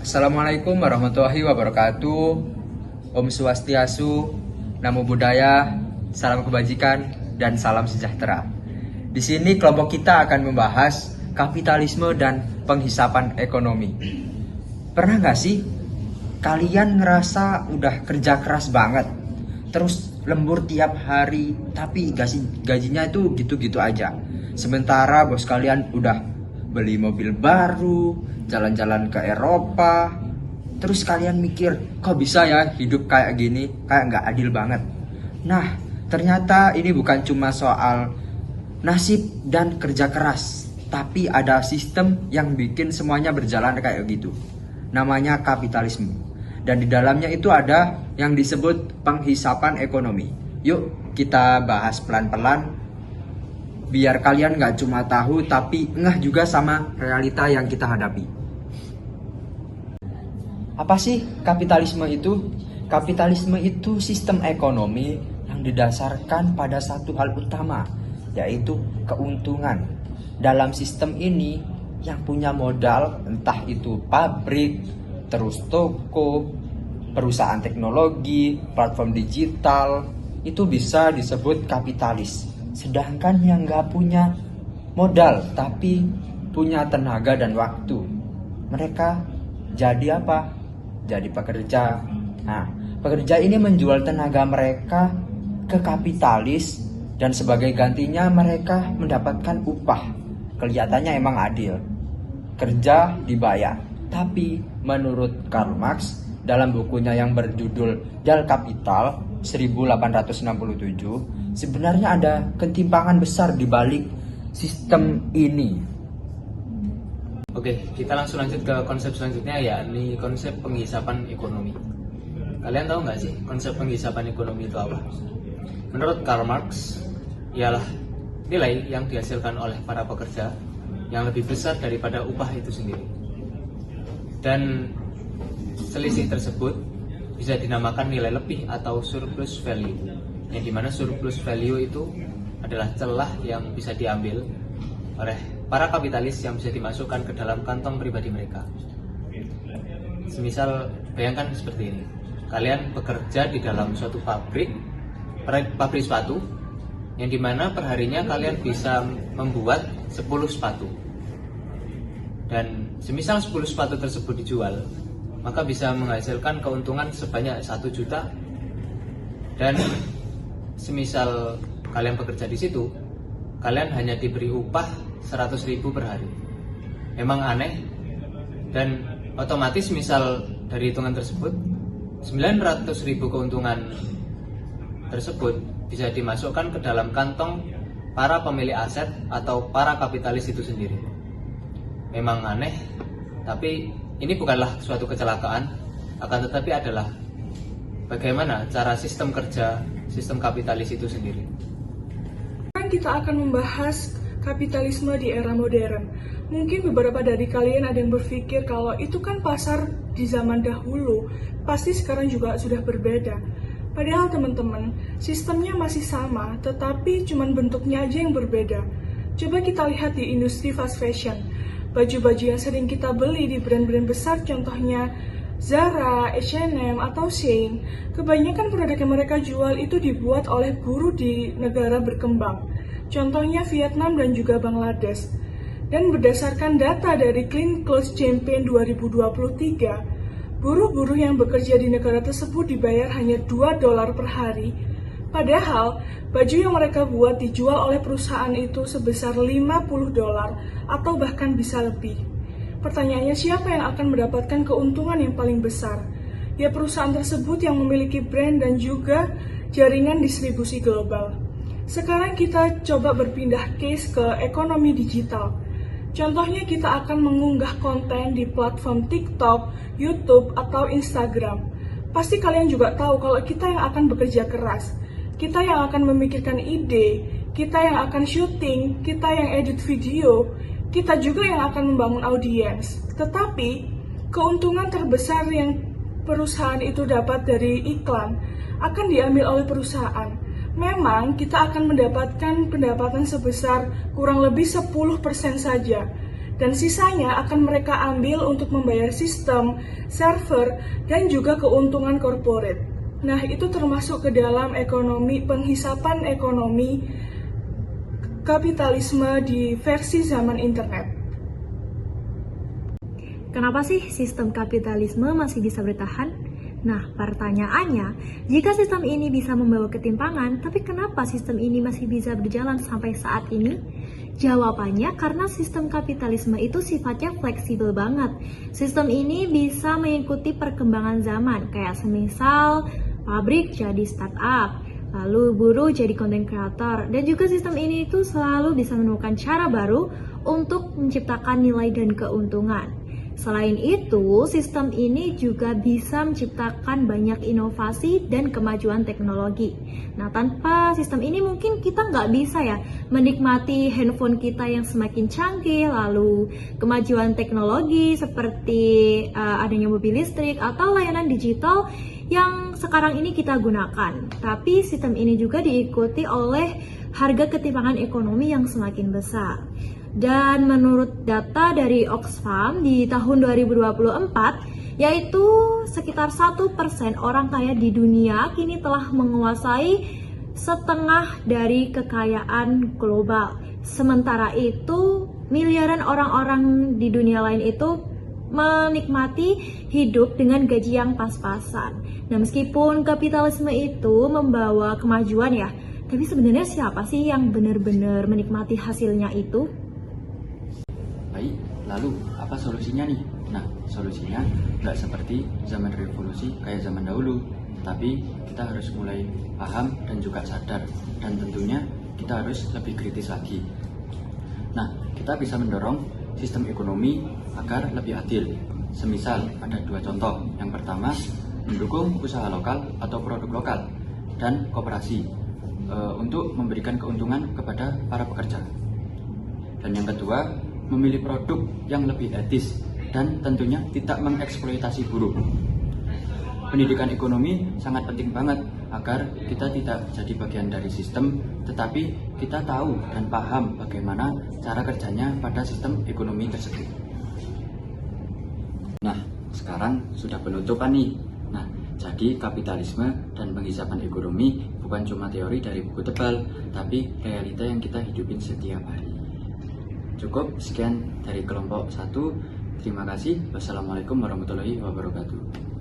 Assalamualaikum warahmatullahi wabarakatuh. Om Swastiastu, Namo Buddhaya, salam kebajikan, dan salam sejahtera. Di sini kelompok kita akan membahas kapitalisme dan penghisapan ekonomi. Pernah nggak sih kalian ngerasa udah kerja keras banget, terus lembur tiap hari, tapi gajinya itu gitu-gitu aja. Sementara bos kalian udah beli mobil baru, jalan-jalan ke Eropa. Terus kalian mikir, kok bisa ya hidup kayak gini, kayak nggak adil banget. Nah, ternyata ini bukan cuma soal nasib dan kerja keras, tapi ada sistem yang bikin semuanya berjalan kayak gitu. Namanya kapitalisme. Dan di dalamnya itu ada yang disebut penghisapan ekonomi. Yuk kita bahas pelan-pelan, biar kalian nggak cuma tahu tapi ngeh juga sama realita yang kita hadapi. Apa sih kapitalisme itu? Kapitalisme itu sistem ekonomi yang didasarkan pada satu hal utama, yaitu keuntungan. Dalam sistem ini yang punya modal, entah itu pabrik, terus toko, perusahaan teknologi, platform digital, itu bisa disebut kapitalis. Sedangkan yang nggak punya modal tapi punya tenaga dan waktu, mereka jadi apa? Jadi pekerja. Nah, pekerja ini menjual tenaga mereka ke kapitalis dan sebagai gantinya mereka mendapatkan upah. Kelihatannya emang adil. Kerja dibayar. Tapi menurut Karl Marx dalam bukunya yang berjudul Der Kapital 1867, sebenarnya ada ketimpangan besar di balik sistem ini. Oke, kita langsung lanjut ke konsep selanjutnya, yakni konsep penghisapan ekonomi. Kalian tahu nggak sih konsep penghisapan ekonomi itu apa? Menurut Karl Marx, ialah nilai yang dihasilkan oleh para pekerja yang lebih besar daripada upah itu sendiri. Dan selisih tersebut bisa dinamakan nilai lebih atau surplus value, yang dimana surplus value itu adalah celah yang bisa diambil oleh para kapitalis yang bisa dimasukkan ke dalam kantong pribadi mereka. Semisal bayangkan seperti ini, kalian bekerja di dalam suatu pabrik sepatu, yang dimana perharinya kalian bisa membuat 10 sepatu, dan semisal 10 sepatu tersebut dijual, maka bisa menghasilkan keuntungan sebanyak 1 juta. Dan semisal kalian bekerja di situ, kalian hanya diberi upah 100.000 per hari. Memang aneh, dan otomatis misal dari hitungan tersebut 900.000 keuntungan tersebut bisa dimasukkan ke dalam kantong para pemilik aset atau para kapitalis itu sendiri. Memang aneh, tapi ini bukanlah suatu kecelakaan, akan tetapi adalah bagaimana cara sistem kerja, sistem kapitalis itu sendiri. Kita akan membahas kapitalisme di era modern. Mungkin beberapa dari kalian ada yang berpikir kalau itu kan pasar di zaman dahulu, pasti sekarang juga sudah berbeda. Padahal teman-teman, sistemnya masih sama, tetapi cuma bentuknya aja yang berbeda. Coba kita lihat di industri fast fashion. Baju-baju yang sering kita beli di brand-brand besar, contohnya Zara, H&M, atau Shein, kebanyakan produk yang mereka jual itu dibuat oleh buruh di negara berkembang, contohnya Vietnam dan juga Bangladesh. Dan berdasarkan data dari Clean Clothes Campaign 2023, buruh-buruh yang bekerja di negara tersebut dibayar hanya $2 per hari, padahal baju yang mereka buat dijual oleh perusahaan itu sebesar $50 atau bahkan bisa lebih. Pertanyaannya, siapa yang akan mendapatkan keuntungan yang paling besar? Ya, perusahaan tersebut yang memiliki brand dan juga jaringan distribusi global. Sekarang kita coba berpindah case ke ekonomi digital. Contohnya kita akan mengunggah konten di platform TikTok, YouTube, atau Instagram. Pasti kalian juga tahu kalau kita yang akan bekerja keras. Kita yang akan memikirkan ide, kita yang akan syuting, kita yang edit video, kita juga yang akan membangun audiens. Tetapi, keuntungan terbesar yang perusahaan itu dapat dari iklan akan diambil oleh perusahaan. Memang kita akan mendapatkan pendapatan sebesar kurang lebih 10% saja. dan sisanya akan mereka ambil untuk membayar sistem, server, dan juga keuntungan corporate. Nah, itu termasuk ke dalam penghisapan ekonomi kapitalisme di versi zaman internet. Kenapa sih sistem kapitalisme masih bisa bertahan? Nah, pertanyaannya, jika sistem ini bisa membawa ketimpangan, tapi kenapa sistem ini masih bisa berjalan sampai saat ini? Jawabannya karena sistem kapitalisme itu sifatnya fleksibel banget. Sistem ini bisa mengikuti perkembangan zaman, kayak semisal pabrik jadi startup, lalu buruh jadi content creator, dan juga sistem ini itu selalu bisa menemukan cara baru untuk menciptakan nilai dan keuntungan. Selain itu, sistem ini juga bisa menciptakan banyak inovasi dan kemajuan teknologi. Nah, tanpa sistem ini mungkin kita nggak bisa ya menikmati handphone kita yang semakin canggih, lalu kemajuan teknologi seperti adanya mobil listrik atau layanan digital yang sekarang ini kita gunakan. Tapi sistem ini juga diikuti oleh harga ketimpangan ekonomi yang semakin besar. Dan menurut data dari Oxfam di tahun 2024, yaitu sekitar 1% orang kaya di dunia kini telah menguasai setengah dari kekayaan global. Sementara itu, miliaran orang-orang di dunia lain itu menikmati hidup dengan gaji yang pas-pasan. Nah, meskipun kapitalisme itu membawa kemajuan ya, tapi sebenarnya siapa sih yang benar-benar menikmati hasilnya itu? Baik, lalu apa solusinya nih? Nah, solusinya nggak seperti zaman revolusi kayak zaman dahulu, tapi kita harus mulai paham dan juga sadar, dan tentunya kita harus lebih kritis lagi. Nah, kita bisa mendorong sistem ekonomi agar lebih adil. Semisal ada dua contoh. Yang pertama, mendukung usaha lokal atau produk lokal dan koperasi untuk memberikan keuntungan kepada para pekerja. Dan yang kedua, memilih produk yang lebih etis dan tentunya tidak mengeksploitasi buruh. Pendidikan ekonomi sangat penting banget agar kita tidak jadi bagian dari sistem, tetapi kita tahu dan paham bagaimana cara kerjanya pada sistem ekonomi tersebut. Nah, sekarang sudah penutupan nih. Nah, jadi kapitalisme dan penghisapan ekonomi bukan cuma teori dari buku tebal, tapi realita yang kita hidupin setiap hari. Cukup sekian dari kelompok 1. Terima kasih. Wassalamualaikum warahmatullahi wabarakatuh.